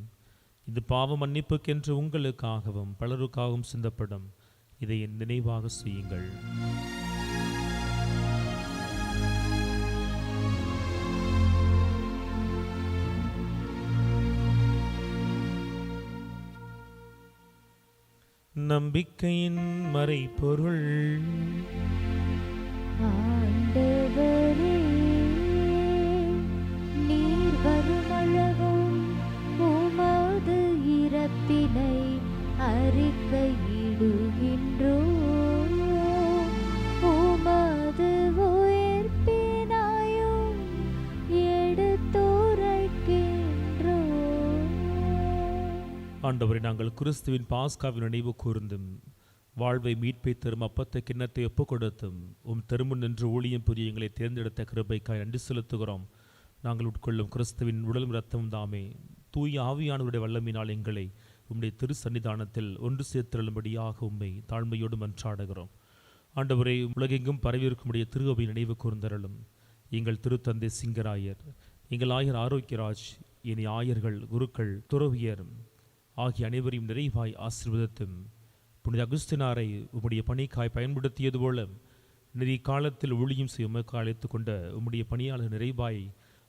இது பாவ மன்னிப்புக்கென்று உங்களுக்காகவும் பலருக்காகவும் சிந்தப்படும். இதை என் நினைவாக செய்யுங்கள். நம்பிக்கையின் மறைபொருள். ஆண்டவரே, நீர் வருமளவும் உமது இறப்பினை அறிக்கையிடுகின்றோம். உமது உயிர்ப்பினையும் எடுத்துரைக்கின்றோம். ஆண்டவரை, நாங்கள் கிறிஸ்துவின் பாஸ்காவின் நினைவு கூர்ந்தும் வாழ்வை மீட்பை தரும் அப்பத்தை கிண்ணத்தை ஒப்புக் கொடுத்தும் திருமுன் நின்று ஊழியம் புரிய எங்களை தேர்ந்தெடுத்த கிருபைக்காய் நன்றி செலுத்துகிறோம். நாங்கள் உட்கொள்ளும் கிறிஸ்துவின் உடலும் இரத்தமும் தாமே தூய ஆவியானவருடைய வல்லமினால் எங்களை உம்முடைய திரு சன்னிதானத்தில் ஒன்று சேர்த்தருளும்படியாக உம்மை தாழ்மையோடு மன்றாடுகிறோம். ஆண்டவரை, உலகெங்கும் பரவியிருக்கும்படிய திரு அவை நினைவு கூர்ந்தருளும். எங்கள் திருத்தந்தை சிங்கராயர், எங்கள் ஆயர் ஆரோக்கியராஜ், இனி ஆயர்கள், குருக்கள், துறவியர் ஆகிய அனைவரையும் நிறைவாய் ஆசீர்வதித்தும் புனித அகுஸ்தினாரை உம்முடைய பணிக்காய் பயன்படுத்தியது போல நெறி காலத்தில் ஊழியம் செய்ய உமக்கு அழைத்து கொண்ட உம்முடைய பணியாளர் நிறைவாய்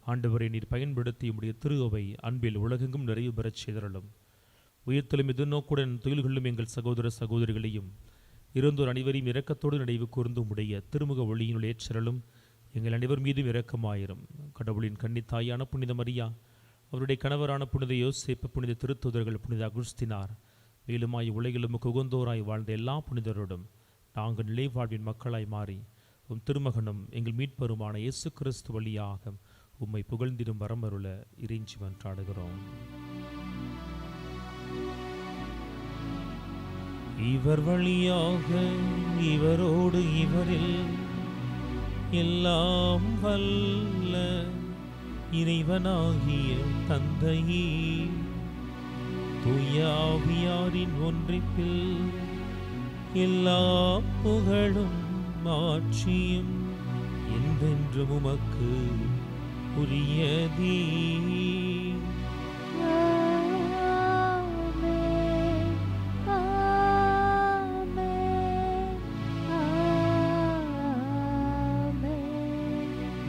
ஆண்டவரை நீர் பயன்படுத்தி உம்முடைய திரு அவை அன்பில் உலகெங்கும் நிறைவு பெறச் செய்தருளும். உயிர்த்தலும் எதிர்நோக்குடன் துயில்களும் எங்கள் சகோதர சகோதரிகளையும் இருந்தோர் அனைவரையும் இரக்கத்தோடு நினைவு கூர்ந்து உம்முடைய திருமுக ஒளியினுள் ஏற்றலும் எங்கள் அனைவர் மீதும் இரக்கமாயிரும். கடவுளின் கன்னித்தாயான புனித மரியா, அவருடைய கணவரான புனித யோசேப்பு, புனித திருத்தூதர்கள், புனித அகுஸ்தினார், மேலுமாய் உலகிலும் உகந்தோராய் வாழ்ந்த எல்லா புனிதரோடும் நாங்கள் நிலை வாழ்வின் மக்களாய் மாறி உம் திருமகனும் எங்கள் மீட்பருமான இயேசு கிறிஸ்து வழியாக உம்மை புகழ்ந்திடும் வரமருள இறைஞ்சி மன்றாடுகிறோம். இவர் வழியாக இவரோடு இவரில் எல்லாம் வல்ல இறைவனாகிய தந்தையே, தூய ஆவியாரின் ஒன்றிப்பில் எல்லா புகழும் மாட்சியும் என்றென்றும் உமக்கு உரியதே.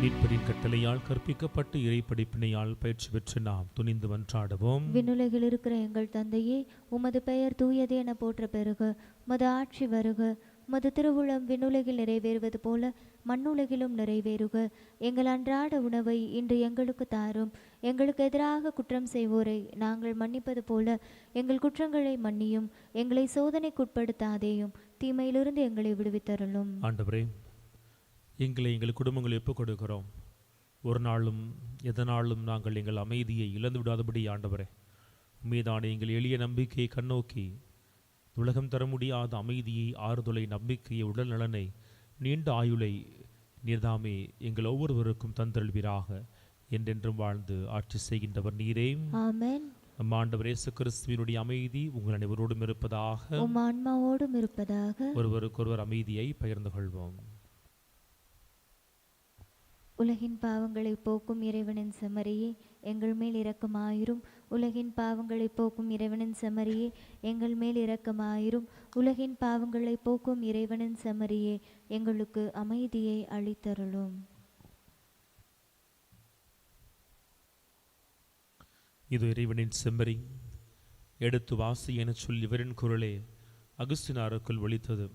மீட்பரின் கட்டளையால் கற்பிக்கப்பட்டு இறை படிப்பினையால் பயிற்சி பெற்று நாம் துணிந்து மன்றாடுவோம். விண்ணுலகில் இருக்கிற எங்கள் தந்தையே, உமது பெயர் தூயது என போற்ற பெறுக. உமது ஆட்சி வருக. உமது திருவுளம் விண்ணுலகில் நிறைவேறுவது போல மண்ணுலகிலும் நிறைவேறுக. எங்கள் அன்றாட உணவை இன்று எங்களுக்கு தாரும். எங்களுக்கு எதிராக குற்றம் செய்வோரை நாங்கள் மன்னிப்பது போல எங்கள் குற்றங்களை மன்னியும். எங்களை சோதனைக்குட்படுத்தாதேயும், தீமையிலிருந்து எங்களை விடுவித்தருளும். ஆண்டவரே, எங்கள் குடும்பங்களை ஒப்புக் கொடுக்கிறோம். ஒரு நாளும் எதனாலும் நாங்கள் எங்கள் அமைதியை இழந்து விடாதபடி ஆண்டவரே, மீதான எங்கள் எளிய நம்பிக்கையை கண்ணோக்கி உலகம் தர முடியாத அமைதியை, ஆறுதலை, நம்பிக்கையை, உடல் நலனை, நீண்ட ஆயுளை நீர்தாமே எங்கள் ஒவ்வொருவருக்கும் தந்தருள்வீராக. என்றென்றும் வாழ்ந்து ஆட்சி செய்கின்றவர் நீரே. ஆமென். நம் ஆண்டவர் இயேசு கிறிஸ்துவினுடைய அமைதி உங்கள் அனைவரோடும் இருப்பதாக. உம் ஆன்மாவோடும் இருப்பதாக. ஒருவருக்கொருவர் அமைதியை பகிர்ந்து கொள்வோம். உலகின் பாவங்களை போக்கும் இறைவனின் செம்மறியே, எங்கள் மேல் இரக்கமாயிரும். உலகின் பாவங்களை போக்கும் இறைவனின் செம்மறியே, எங்கள் மேல் இரக்கமாயிரும். உலகின் பாவங்களை போக்கும் இறைவனின் செம்மறியே, எங்களுக்கு அமைதியை அளித்தருளும். இது இறைவனின் செம்மறி, எடுத்து வாசி என சொல்லி இவரின் குரலே அகுஸ்தினாருக்குள் ஒலித்தது.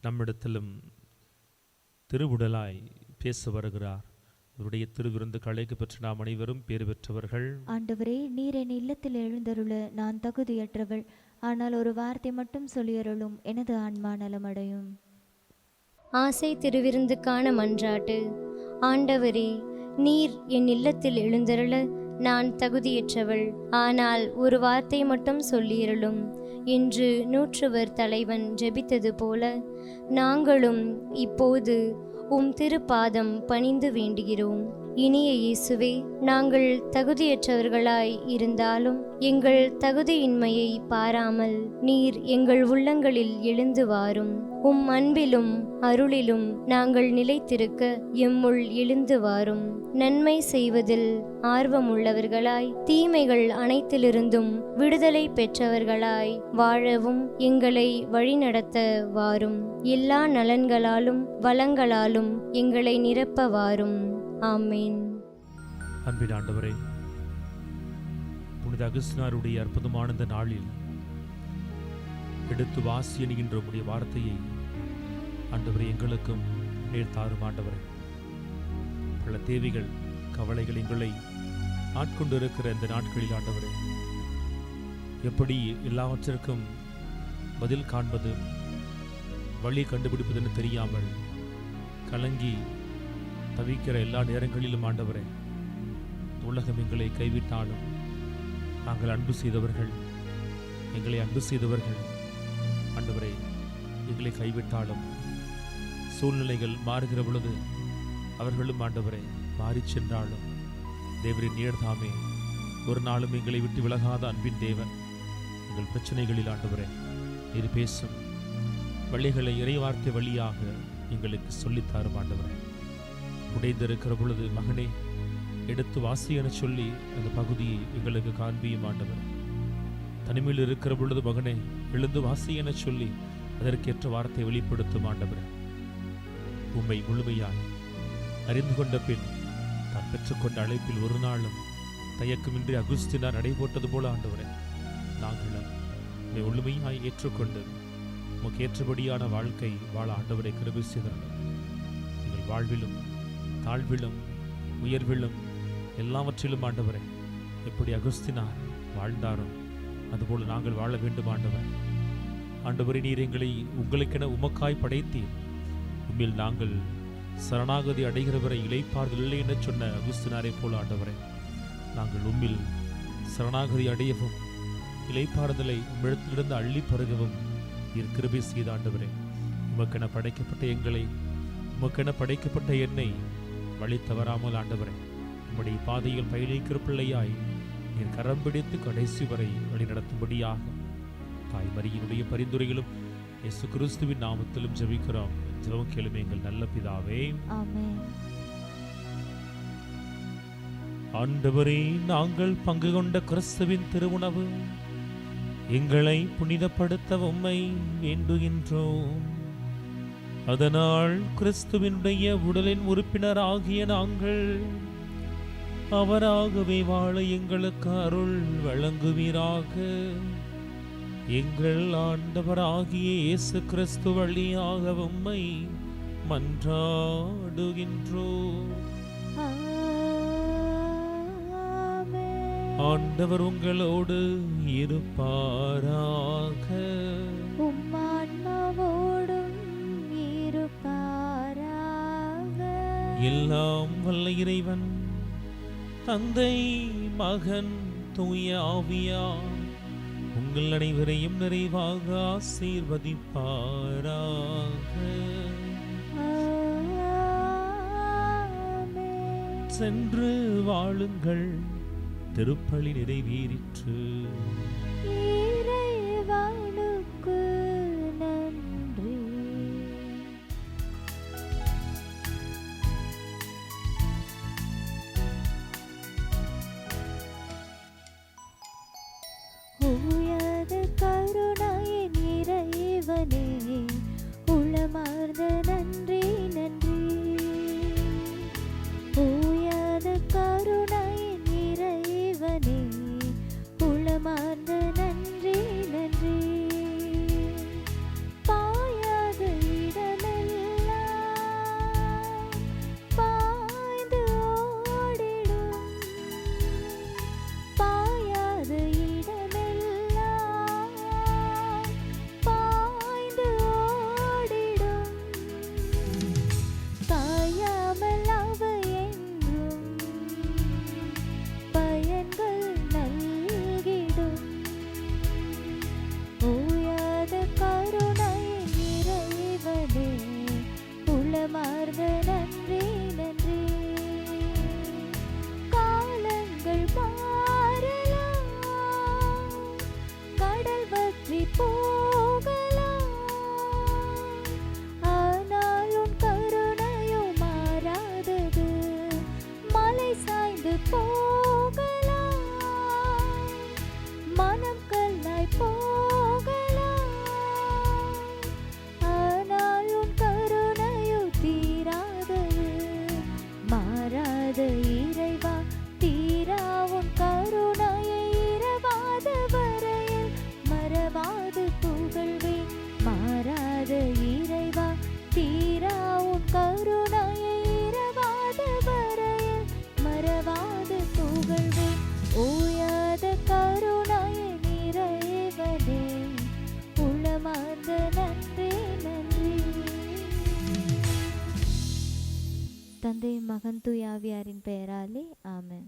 நம்மிடத்திலும் திருவுடலாய் பேச வருகிறார். இவருடைய திருவிருந்து கலைக்கு பெற்ற நாம் அனைவரும் பேறு பெற்றவர்கள். ஆண்டவரே, நீர் என் இல்லத்தில் எழுந்தருள நான் தகுதியற்றவள். ஆனால் ஒரு வார்த்தை மட்டும் சொல்லியருளும், எனது ஆன்மா நலமடையும். ஆசை திருவிருந்துக்கான மன்றாட்டு. ஆண்டவரே, நீர் என் இல்லத்தில் எழுந்தருள நான் தகுதியற்றவள். ஆனால் ஒரு வார்த்தை மட்டும் சொல்லியருளும் என்று நூற்றுவர் தலைவன் ஜெபித்தது போல நாங்களும் இப்போது உம் திருப்பாதம் பணிந்து வேண்டுகிறோம். இனிய இயேசுவே, நாங்கள் தகுதியற்றவர்களாய் இருந்தாலும் எங்கள் தகுதியின்மையை பாராமல் நீர் எங்கள் உள்ளங்களில் எழுந்து வாரும். உம் அன்பிலும் அருளிலும் நாங்கள் நிலைத்திருக்க எம்முள் எழுந்து வாரும். நன்மை செய்வதில் ஆர்வமுள்ளவர்களாய், தீமைகள் அனைத்திலிருந்தும் விடுதலை பெற்றவர்களாய் வாழவும் எங்களை வழிநடத்த வாரும். எல்லா நலன்களாலும் வளங்களாலும் எங்களை நிரப்ப வாரும். ஆமேன். அன்பின் ஆண்டவரே, புனித அகுஸ்தினாருடைய அற்புதமான இந்த நாளில் எடுத்து வாசி என்கின்ற உடைய வார்த்தையை ஆண்டவரே எங்களுக்கும் நேர் தாரும். ஆண்டவரே, பல தேவைகள் கவலைகள் எங்களை ஆட்கொண்டிருக்கிற இந்த நாட்களில் ஆண்டவரே, எப்படி எல்லாவற்றிற்கும் பதில் காண்பது, வழி கண்டுபிடிப்பதுன்னு தெரியாமல் கலங்கி தவிக்கிற எல்லா நேரங்களிலும் ஆண்டவரே, உலகம் எங்களை கைவிட்டாலும் நாங்கள் அன்பு செய்தவர்கள், எங்களை அன்பு செய்தவர்கள் ஆண்டவரே எங்களை கைவிட்டாலும், சூழ்நிலைகள் மாறுகிற பொழுது அவர்களும் ஆண்டவரே மாறி சென்றாலும், தேவரின் நீர்தாமே ஒரு நாளும் எங்களை விட்டு விலகாத அன்பின் தேவன். எங்கள் பிரச்சனைகளில் ஆண்டவரே நீர் பேசும் வழிகளை இறைவார்த்தை வழியாக எங்களுக்கு சொல்லித்தாரும். ஆண்டவரே, உடைந்திருக்கிற பொழுது மகனே எடுத்து வாசி என சொல்லி அந்த பகுதியை எங்களுக்கு காண்பியும். ஆண்டவர், தனிமையில் இருக்கிற பொழுது மகனே எழுந்து வாசி என சொல்லி அதற்கேற்ற வார்த்தை வெளிப்படுத்தும். ஆண்டவர், உம்மை முழுமையாய் அறிந்து கொண்ட பின் தான் பெற்றுக்கொண்ட அழைப்பில் ஒரு நாளும் தயக்கமின்றி அகுஸ்தினார் நடைபோட்டது போல ஆண்டவரே, நாங்களும் உம்மை முழுமையாய் ஏற்றுக்கொண்டு உமக்கு ஏற்றபடியான வாழ்க்கை வாழ ஆண்டவரை கிருபை செய்தருளும். எங்கள் வாழ்விலும் தாழ்விலும் உயர்விலும் எல்லாவற்றிலும் ஆண்டவரே எப்படி அகுஸ்தினார் வாழ்ந்தாரோ அதுபோல நாங்கள் வாழ வேண்டும். ஆண்டவர், ஆண்டவரே நீர் எங்களை உங்களுக்கென உமக்காய் படைத்தீர். உண்மையில் நாங்கள் சரணாகதி அடைகிறவரை இளைப்பாறுதல் இல்லை என சொன்ன அகுஸ்தினாரை போல ஆண்டவரே, நாங்கள் உம்மில் சரணாகதி அடையவும் இளைப்பாறுதலை உம்மிடத்திலிருந்து அள்ளி பருகவும் நீர் கிருபை செய்த. ஆண்டவரே, உமக்கென படைக்கப்பட்ட எங்களை, உமக்கென படைக்கப்பட்ட என்னை வழி தவறாமல் ஆண்டவரே உம்முடைய பாதையில் பயணிக்கிற பிள்ளையாய் நீர் கரம் பிடித்து கடைசி வரை வழிநடத்தும்படியாக தாய் மரியினுடைய பரிந்துரைகளும் இயேசு கிறிஸ்துவின் நாமத்திலும் ஜெபிக்கிறோம். ஜெபம் கேளும் எங்கள் நல்ல பிதாவே, ஆமென். ஆண்டவரே, நாங்கள் பங்கு கொண்ட கிறிஸ்துவின் திருவுணவு எங்களை புனிதப்படுத்த உம்மை வேண்டுகின்றோம். அதனால் கிறிஸ்துவினுடைய உடலின் உறுப்பினராகிய நாங்கள் அவராகவே வாழ எங்களுக்கு அருள் வழங்குவீராக. எங்கள் ஆண்டவராகிய இயேசு கிறிஸ்து வழியாக உம்மை மன்றாடுகின்றோம். ஆண்டவர் உங்களோடு இருப்பாராக. உம் ஆன்மாவோடும் இருப்பாராக. எல்லாம் வல்ல இறைவன் தந்தை, மகன், தூய ஆவியார் உங்கள் அனைவரையும் நிறைவாக ஆசீர்வதிப்பாராக. சென்று வாழுங்கள், திருப்பலி நிறைவேறிற்று. இறைவனுக்கு நன்றி. உயர்ந்த கருணையின் இறைவனே, உளமார்ந்த நன்றி நன்றி. உயர்ந்த கருணையின் இறைவனே, உளமார்ந்த நன்றி நன்றி. பாயாத இடமெல்லாம் பாய்ந்து ஓடிடும், பாயாத இடமெல்லாம் பாய்ந்து ஓடிடும். பாயாமல் அவை என்றும் பயன்கள் நல்கிடும். ஓயாத கருணையின் இறைவனே, உளமார்ந்த நன்றி நன்றி. காலங்கள் மாறலாம், கடல் வற்றி போகலாம், ஆனால் உன் கருணையோ மாறாதது. மலை சாய்ந்து போகலாம், மனம் கல்லாய் போகலாம், ஆனால் உன் கருணையோ தீராதது. மாறாத இறைவா, தீரா உன் கருணையை இரவாத வரையில் மறவாது புகழ்வேன். மாறாத இறைவா, தீரா உன் கருணையை இரவாத வரையில் மறவாது புகழ்வேன். ஓயாத கருணையின் இறைவனே, உளமார்ந்த நன்றி நன்றி. தந்தை, மகன், தூய ஆவியாரின் பெயராலே ஆமென்.